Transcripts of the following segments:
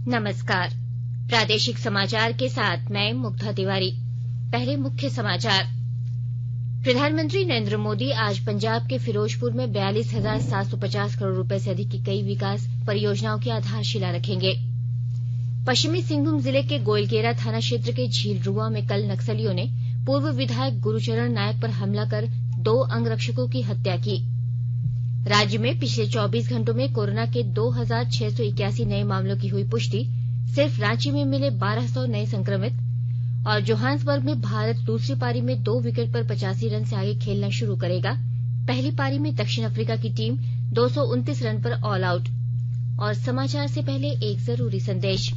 नमस्कार। प्रादेशिक समाचार के साथ मैं मुग्धा तिवारी। पहले मुख्य समाचार। प्रधानमंत्री नरेंद्र मोदी आज पंजाब के फिरोजपुर में 42,750 करोड़ रुपए से अधिक की कई विकास परियोजनाओं की आधारशिला रखेंगे। पश्चिमी सिंहभूम जिले के गोइलकेरा थाना क्षेत्र के झीलरुआ में कल नक्सलियों ने पूर्व विधायक गुरुचरण नायक पर हमला कर 2 अंगरक्षकों की हत्या की। राज्य में पिछले 24 घंटों में कोरोना के 2,681 नए मामलों की हुई पुष्टि। सिर्फ रांची में मिले 1,200 नए संक्रमित। और जोहान्सबर्ग में भारत दूसरी पारी में 2 विकेट पर 85 रन से आगे खेलना शुरू करेगा। पहली पारी में दक्षिण अफ्रीका की टीम 229 रन पर ऑल आउट। और समाचार से पहले एक जरूरी संदेश।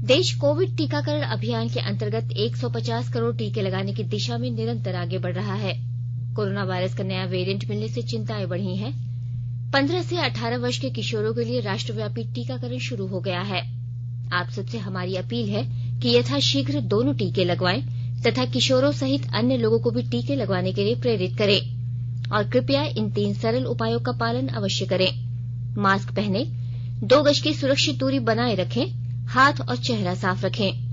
देश कोविड टीकाकरण अभियान के अंतर्गत 150 करोड़ टीके लगाने की दिशा में निरंतर आगे बढ़ रहा है। कोरोना वायरस का नया वेरिएंट मिलने से चिंताएं बढ़ी हैं। 15 से 18 वर्ष के किशोरों के लिए राष्ट्रव्यापी टीकाकरण शुरू हो गया है। आप सबसे हमारी अपील है कि यथाशीघ्र दोनों टीके लगवाएं तथा किशोरों सहित अन्य लोगों को भी टीके लगवाने के लिए प्रेरित करें। और कृपया इन 3 सरल उपायों का पालन अवश्य करें। मास्क पहनें, 2 गज की सुरक्षित दूरी बनाए रखें, हाथ और चेहरा साफ रखें।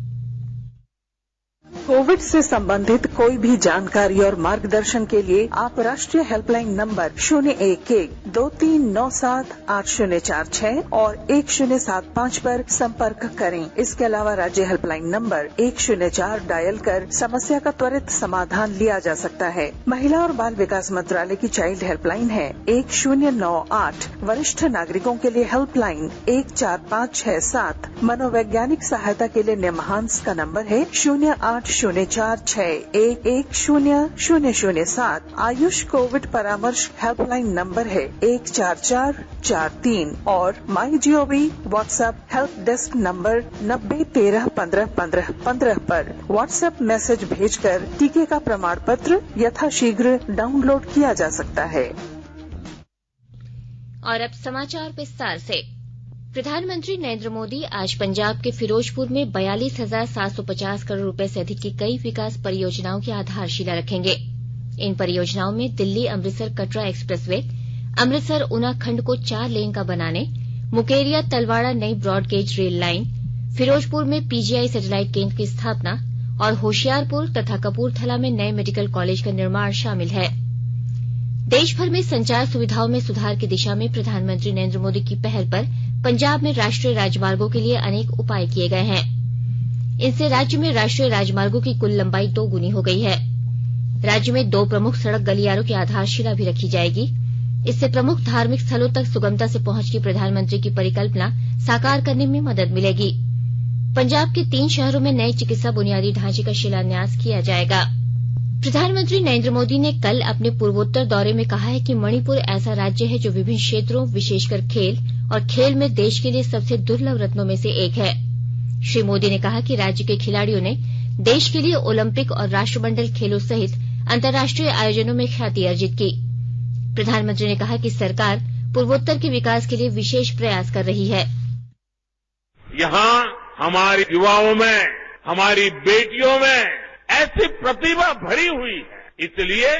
कोविड से संबंधित कोई भी जानकारी और मार्गदर्शन के लिए आप राष्ट्रीय हेल्पलाइन नंबर 011-2397-8046 और 1075 पर संपर्क करें। इसके अलावा राज्य हेल्पलाइन नंबर 104 डायल कर समस्या का त्वरित समाधान लिया जा सकता है। महिला और बाल विकास मंत्रालय की चाइल्ड हेल्पलाइन है 1098। वरिष्ठ नागरिकों के लिए हेल्पलाइन 14567। मनोवैज्ञानिक सहायता के लिए निमहांस का नंबर है 0804611007। आयुष कोविड परामर्श हेल्पलाइन नंबर है 14443 और MyGov WhatsApp help desk number 90131515 पर व्हाट्सएप मैसेज भेजकर टीके का प्रमाण पत्र यथाशीघ्र डाउनलोड किया जा सकता है। और अब समाचार विस्तार से। प्रधानमंत्री नरेंद्र मोदी आज पंजाब के फिरोजपुर में 42,750 करोड़ रुपए से अधिक की कई विकास परियोजनाओं की आधारशिला रखेंगे। इन परियोजनाओं में दिल्ली अमृतसर कटरा एक्सप्रेसवे, अमृतसर ऊना खंड को 4 लेन का बनाने, मुकेरिया तलवाड़ा नई ब्रॉडगेज रेल लाइन, फिरोजपुर में पीजीआई सैटेलाइट केंद्र की स्थापना और होशियारपुर तथा कपूरथला में नए मेडिकल कॉलेज का निर्माण शामिल है। देश भर में संचार सुविधाओं में सुधार की दिशा में प्रधानमंत्री नरेंद्र मोदी की पहल पर पंजाब में राष्ट्रीय राजमार्गों के लिए अनेक उपाय किए गए हैं। इनसे राज्य में राष्ट्रीय राजमार्गों की कुल लंबाई 2 गुनी हो गई है। राज्य में 2 प्रमुख सड़क गलियारों की आधारशिला भी रखी जाएगी। इससे प्रमुख धार्मिक स्थलों तक सुगमता से पहुंच की प्रधानमंत्री की परिकल्पना साकार करने में मदद मिलेगी। पंजाब के 3 शहरों में नए चिकित्सा बुनियादी ढांचे का शिलान्यास किया जाएगा। प्रधानमंत्री नरेंद्र मोदी ने कल अपने पूर्वोत्तर दौरे में कहा है कि मणिपुर ऐसा राज्य है जो विभिन्न क्षेत्रों विशेषकर खेल और खेल में देश के लिए सबसे दुर्लभ रत्नों में से एक है। श्री मोदी ने कहा कि राज्य के खिलाड़ियों ने देश के लिए ओलंपिक और राष्ट्रमंडल खेलों सहित अंतर्राष्ट्रीय आयोजनों में ख्याति अर्जित की। प्रधानमंत्री ने कहा कि सरकार पूर्वोत्तर के विकास के लिए विशेष प्रयास कर रही है। यहाँ हमारे युवाओं में, हमारी बेटियों में ऐसी प्रतिभा भरी हुई है, इसलिए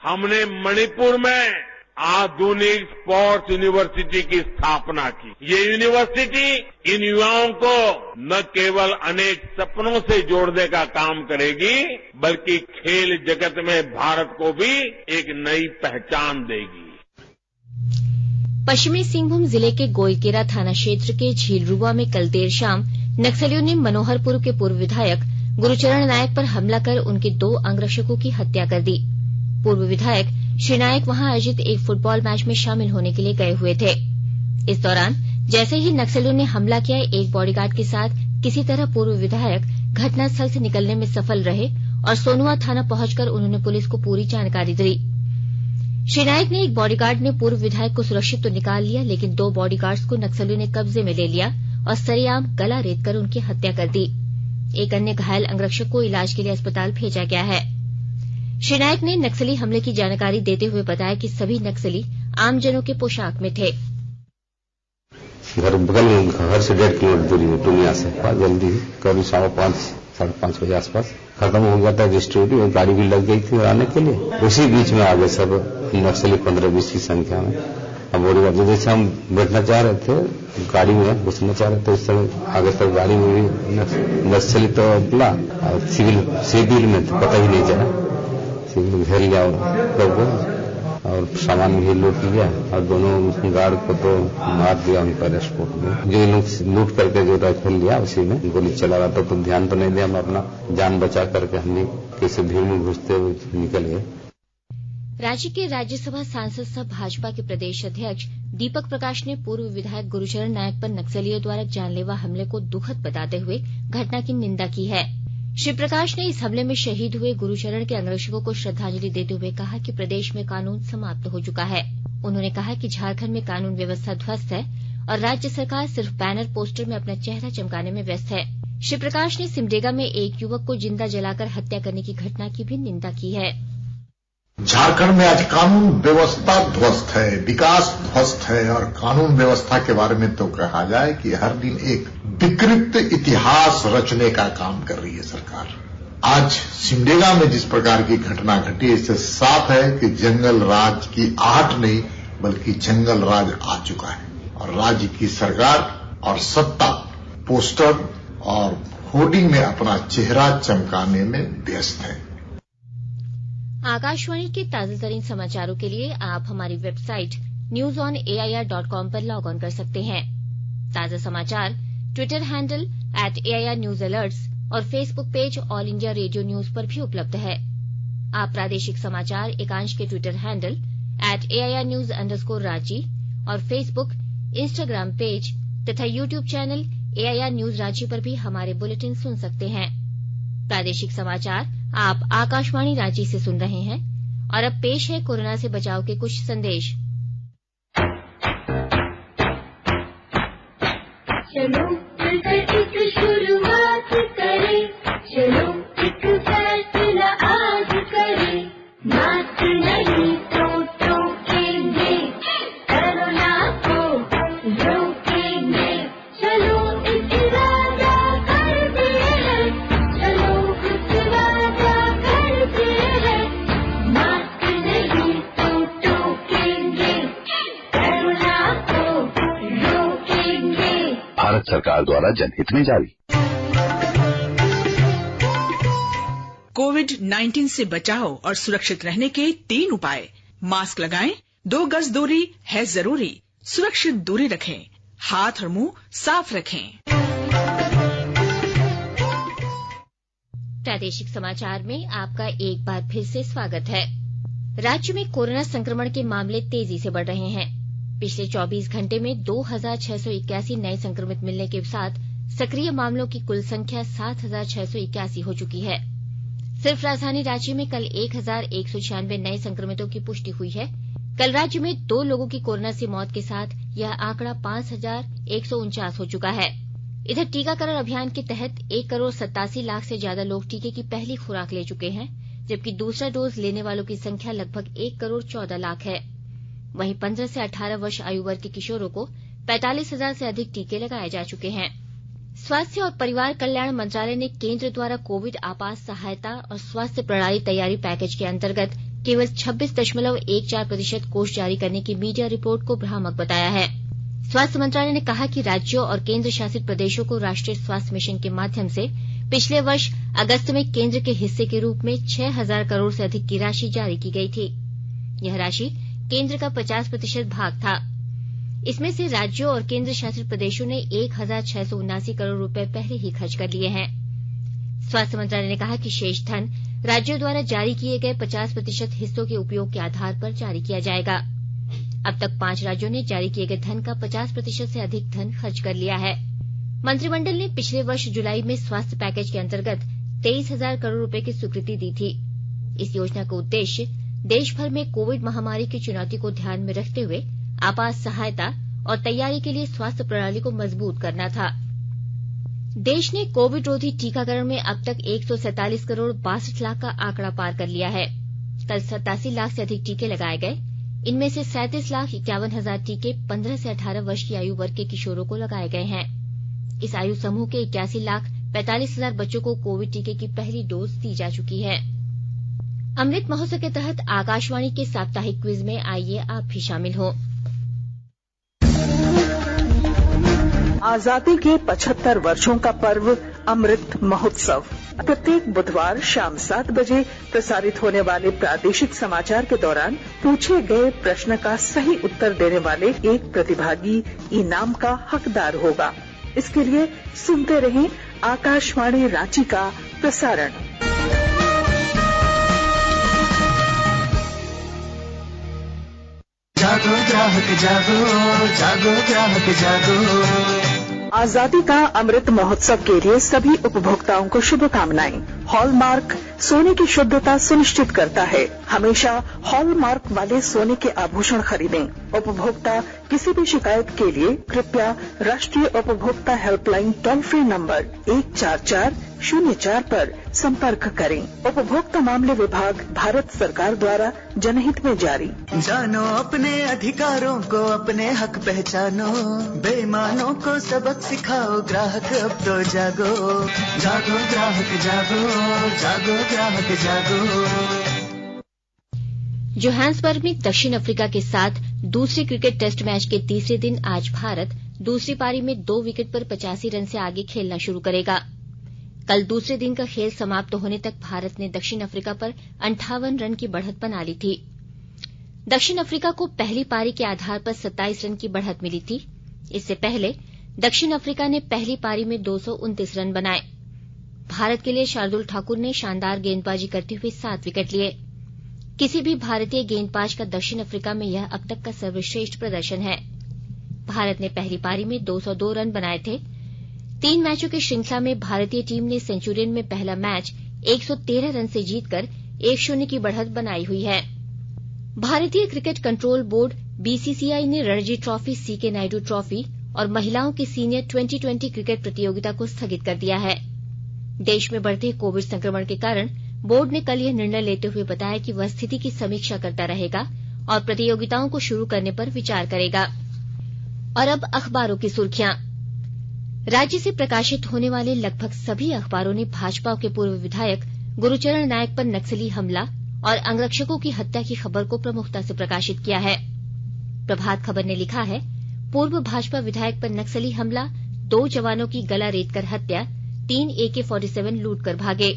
हमने मणिपुर में आधुनिक स्पोर्ट्स यूनिवर्सिटी की स्थापना की। ये यूनिवर्सिटी इन युवाओं को न केवल अनेक सपनों से जोड़ने का काम करेगी, बल्कि खेल जगत में भारत को भी एक नई पहचान देगी। पश्चिमी सिंहभूम जिले के गोइलकेरा थाना क्षेत्र के झीलरुआ में कल देर शाम नक्सलियों ने मनोहरपुर के पूर्व विधायक गुरुचरण नायक पर हमला कर उनके 2 अंगरक्षकों की हत्या कर दी। पूर्व विधायक श्री नायक वहां आयोजित एक फुटबॉल मैच में शामिल होने के लिए गए हुए थे। इस दौरान जैसे ही नक्सलियों ने हमला किया, एक बॉडीगार्ड के साथ किसी तरह पूर्व विधायक घटनास्थल से निकलने में सफल रहे और सोनुआ थाना पहुंचकर उन्होंने पुलिस को पूरी जानकारी दी। श्री नायक ने एक बॉडीगार्ड ने पूर्व विधायक को सुरक्षित तो निकाल लिया, लेकिन 2 बॉडीगार्ड्स को नक्सलियों ने कब्जे में ले लिया और सरेआम गला रेत कर उनकी हत्या कर दी। एक अन्य घायल अंगरक्षक को इलाज के लिए अस्पताल भेजा गया है। श्री नायक ने नक्सली हमले की जानकारी देते हुए बताया कि सभी नक्सली आमजनों के पोशाक में थे। घर बगल में घर से 1.5 किलोमीटर दूरी में टूनिया से जल्दी करीब 5:30 साढ़े 5 बजे आसपास खत्म हो गया था डिस्ट्रीब्यूट और गाड़ी भी लग गई थी आने के लिए। उसी बीच में आगे सब नक्सली 15-20 की संख्या में अब बड़ी बात है, जैसे हम बैठना चाह रहे थे गाड़ी में, घुसना चाह रहे थे, उस समय आगे तक गाड़ी में भी नक्सली तो अपना और सिविल में तो पता ही नहीं चला, सिविल घेर लिया लोगों और सामान भी लूट लिया और दोनों गार्ड को तो मार दिया उनका स्पोर्ट में। जो लोग लूट करके जो राइफल लिया उसी में गोली चला रहा था, तो ध्यान तो नहीं दिया, हम अपना जान बचा करके हमने किसी भीड़ में घुसते हुए निकल गए। राज्य के राज्यसभा सांसद सह भाजपा के प्रदेश अध्यक्ष दीपक प्रकाश ने पूर्व विधायक गुरुचरण नायक पर नक्सलियों द्वारा जानलेवा हमले को दुखद बताते हुए घटना की निंदा की है। श्री प्रकाश ने इस हमले में शहीद हुए गुरुचरण के अंगरक्षकों को श्रद्धांजलि देते हुए कहा कि प्रदेश में कानून समाप्त हो चुका है। उन्होंने कहा कि झारखंड में कानून व्यवस्था ध्वस्त है और राज्य सरकार सिर्फ बैनर पोस्टर में अपना चेहरा चमकाने में व्यस्त है। श्री प्रकाश ने सिमडेगा में एक युवक को जिंदा जलाकर हत्या करने की घटना की भी निंदा की है। झारखंड में आज कानून व्यवस्था ध्वस्त है, विकास ध्वस्त है और कानून व्यवस्था के बारे में तो कहा जाए कि हर दिन एक विकृत इतिहास रचने का काम कर रही है सरकार। आज सिमडेगा में जिस प्रकार की घटना घटी, इससे साफ है कि जंगल राज की आहट नहीं बल्कि जंगल राज आ चुका है और राज्य की सरकार और सत्ता पोस्टर और होर्डिंग में अपना चेहरा चमकाने में व्यस्त है। आकाशवाणी के ताजातरीन समाचारों के लिए आप हमारी वेबसाइट newsonair.com पर लॉग ऑन कर सकते हैं। ताजा समाचार Twitter handle @AIR News Alerts और Facebook page all India radio news पर भी उपलब्ध है। आप प्रादेशिक समाचार एकांश के ट्विटर हैंडल @AIR News _ और फेसबुक, इंस्टाग्राम पेज तथा YouTube channel AIR News Ranchi पर भी हमारे बुलेटिन सुन सकते हैं। प्रादेशिक समाचार आप आकाशवाणी रांची से सुन रहे हैं और अब पेश है कोरोना से बचाव के कुछ संदेश। चलो मिलकर एक शुरुआत करें, चलो एक फैसला आज करें, मास्क नहीं तो टोकेंगे, कोरोना को रोकेंगे, चलो एक इरादा करते हैं, चलो कुछ वादा करते हैं, मास्क नहीं तो टोकेंगे, कोरोना को रोकेंगे। भारत सरकार द्वारा जनहित में जारी। कोविड-19 से बचाव और सुरक्षित रहने के 3 उपाय। मास्क लगाएं, 2 गज दूरी है जरूरी, सुरक्षित दूरी रखें, हाथ और मुंह साफ रखें। प्रादेशिक समाचार में आपका एक बार फिर से स्वागत है। राज्य में कोरोना संक्रमण के मामले तेजी से बढ़ रहे हैं। पिछले 24 घंटे में 2681 नए संक्रमित मिलने के साथ सक्रिय मामलों की कुल संख्या 7681 हो चुकी है। सिर्फ राजधानी रांची में कल 1196 नए संक्रमितों की पुष्टि हुई है। कल राज्य में 2 लोगों की कोरोना से मौत के साथ यह आंकड़ा 5149 हो चुका है। इधर टीकाकरण अभियान के तहत 1,87,00,000 से ज्यादा लोग टीके की पहली खुराक ले चुके हैं, जबकि दूसरा डोज लेने वालों की संख्या लगभग 1,14,00,000 है। वहीं 15 से 18 वर्ष आयु वर्ग के किशोरों को 45,000 से अधिक टीके लगाए जा चुके हैं। स्वास्थ्य और परिवार कल्याण मंत्रालय ने केंद्र द्वारा कोविड आपात सहायता और स्वास्थ्य प्रणाली तैयारी पैकेज के अंतर्गत केवल 26.14% कोष जारी करने की मीडिया रिपोर्ट को भ्रामक बताया है। स्वास्थ्य मंत्रालय ने कहा कि राज्यों और केंद्र शासित प्रदेशों को राष्ट्रीय स्वास्थ्य मिशन के माध्यम से पिछले वर्ष अगस्त में केंद्र के हिस्से के रूप में 6,000 करोड़ से अधिक की राशि जारी की गई थी। यह राशि केंद्र का 50% भाग था। इसमें से राज्यों और केंद्र शासित प्रदेशों ने 1,679 करोड़ रुपए पहले ही खर्च कर लिए हैं। स्वास्थ्य मंत्रालय ने कहा कि शेष धन राज्यों द्वारा जारी किए गए 50% हिस्सों के उपयोग के आधार पर जारी किया जाएगा। अब तक 5 राज्यों ने जारी किए गए धन का 50% से अधिक धन खर्च कर लिया है। मंत्रिमंडल ने पिछले वर्ष जुलाई में स्वास्थ्य पैकेज के अंतर्गत 23,000 करोड़ रुपए की स्वीकृति दी थी। इस योजना का उद्देश्य देश भर में कोविड महामारी की चुनौती को ध्यान में रखते हुए आपात सहायता और तैयारी के लिए स्वास्थ्य प्रणाली को मजबूत करना था। देश ने कोविड रोधी टीकाकरण में अब तक 147 करोड़ 62 लाख का आंकड़ा पार कर लिया है। कल 87 लाख से अधिक टीके लगाए गए। इनमें से 37,51,000 टीके 15 से 18 वर्ष की आयु वर्ग के किशोरों को लगाए गए हैं। इस आयु समूह के 81,45,000 बच्चों को कोविड टीके की पहली डोज दी जा चुकी है। अमृत महोत्सव के तहत आकाशवाणी के साप्ताहिक क्विज में आइए आप भी शामिल हो। आजादी के 75 वर्षों का पर्व अमृत महोत्सव। प्रत्येक बुधवार शाम 7 बजे प्रसारित होने वाले प्रादेशिक समाचार के दौरान पूछे गए प्रश्न का सही उत्तर देने वाले एक प्रतिभागी इनाम का हकदार होगा। इसके लिए सुनते रहें आकाशवाणी रांची का प्रसारण। जागो ग्राहक जागो, जागो ग्राहक जागो। आजादी का अमृत महोत्सव के लिए सभी उपभोक्ताओं को शुभकामनाएं। हॉलमार्क सोने की शुद्धता सुनिश्चित करता है। हमेशा हॉलमार्क वाले सोने के आभूषण खरीदें। उपभोक्ता किसी भी शिकायत के लिए कृपया राष्ट्रीय उपभोक्ता हेल्पलाइन टोल फ्री नंबर 14404 पर संपर्क करें। उपभोक्ता मामले विभाग, भारत सरकार द्वारा जनहित में जारी। जानो अपने अधिकारों को, अपने हक पहचानो, बेईमानों को सबक सिखाओ, ग्राहक अब तो जागो। जागो ग्राहक जागो, जागो ग्राहक जागो। जोहान्सबर्ग में दक्षिण अफ्रीका के साथ दूसरे क्रिकेट टेस्ट मैच के तीसरे दिन आज भारत दूसरी पारी में 2 विकेट पर 85 रन से आगे खेलना शुरू करेगा। कल दूसरे दिन का खेल समाप्त होने तक भारत ने दक्षिण अफ्रीका पर 58 रन की बढ़त बना ली थी। दक्षिण अफ्रीका को पहली पारी के आधार पर 27 रन की बढ़त मिली थी। इससे पहले दक्षिण अफ्रीका ने पहली पारी में 229 रन बनाए। भारत के लिए शार्दुल ठाकुर ने शानदार गेंदबाजी करते हुए 7 विकेट लिए। किसी भी भारतीय गेंदबाज का दक्षिण अफ्रीका में यह अब तक का सर्वश्रेष्ठ प्रदर्शन है। भारत ने पहली पारी में 202 रन बनाए थे। 3 मैचों की श्रृंखला में भारतीय टीम ने सेंचुरियन में पहला मैच 113 रन से जीतकर 1-0 की बढ़त बनाई हुई है। भारतीय क्रिकेट कंट्रोल बोर्ड बीसीसीआई ने Ranji trophy, CK Nayudu trophy और महिलाओं की सीनियर 2020 क्रिकेट प्रतियोगिता को स्थगित कर दिया है। देश में बढ़ते कोविड संक्रमण के कारण बोर्ड ने कल यह निर्णय लेते हुए बताया कि वह स्थिति की समीक्षा करता रहेगा और प्रतियोगिताओं को शुरू करने पर विचार करेगा। और अब अखबारों की सुर्खियां। राज्य से प्रकाशित होने वाले लगभग सभी अखबारों ने भाजपा के पूर्व विधायक गुरुचरण नायक पर नक्सली हमला और अंगरक्षकों की हत्या की खबर को प्रमुखता से प्रकाशित किया है। प्रभात खबर ने लिखा है, पूर्व भाजपा विधायक पर नक्सली हमला, 2 जवानों की गला रेतकर हत्या, 3 AK-47 लूट कर भागे।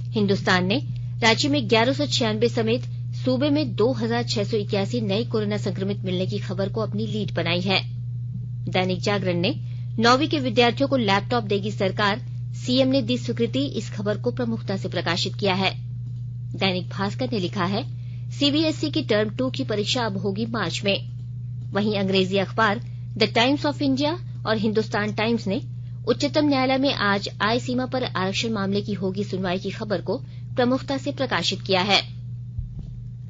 हिन्दुस्तान ने राज्य में 1196 समेत सूबे में 2681 नए कोरोना संक्रमित मिलने की खबर को अपनी लीड बनाई है। दैनिक जागरण ने 9वीं के विद्यार्थियों को लैपटॉप देगी सरकार, सीएम ने दी स्वीकृति, इस खबर को प्रमुखता से प्रकाशित किया है। दैनिक भास्कर ने लिखा है, सीबीएसई की टर्म 2 की परीक्षा अब होगी मार्च में। वहीं अंग्रेजी अखबार द टाइम्स ऑफ इंडिया और हिन्दुस्तान टाइम्स ने उच्चतम न्यायालय में आज आय सीमा पर आरक्षण मामले की होगी सुनवाई की खबर को प्रमुखता से प्रकाशित किया है।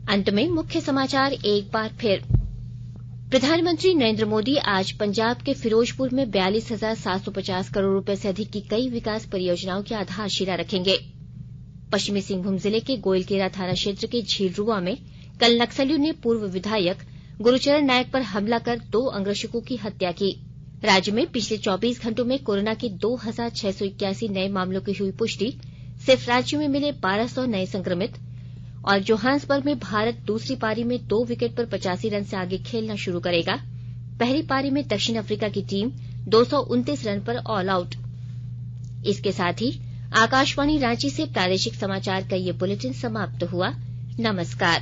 अंत में मुख्य समाचार एक बार फिर। प्रधानमंत्री नरेंद्र मोदी आज पंजाब के फिरोजपुर में 42,750 करोड़ रुपए से अधिक की कई विकास परियोजनाओं की आधारशिला रखेंगे। पश्चिमी सिंहभूम जिले के गोइलकेरा थाना क्षेत्र के झीलरुआ में कल नक्सलियों ने पूर्व विधायक गुरुचरण नायक पर हमला कर 2 अंगरक्षकों की हत्या की। राज्य में पिछले 24 घंटों में कोरोना के 2681 नए मामलों की हुई पुष्टि। सिर्फ राज्य में मिले 1200 नए संक्रमित। और जोहान्सबर्ग में भारत दूसरी पारी में 2 विकेट पर 85 रन से आगे खेलना शुरू करेगा। पहली पारी में दक्षिण अफ्रीका की टीम 229 रन पर ऑल आउट। इसके साथ ही आकाशवाणी रांची से प्रादेशिक समाचार का ये बुलेटिन समाप्त हुआ। नमस्कार।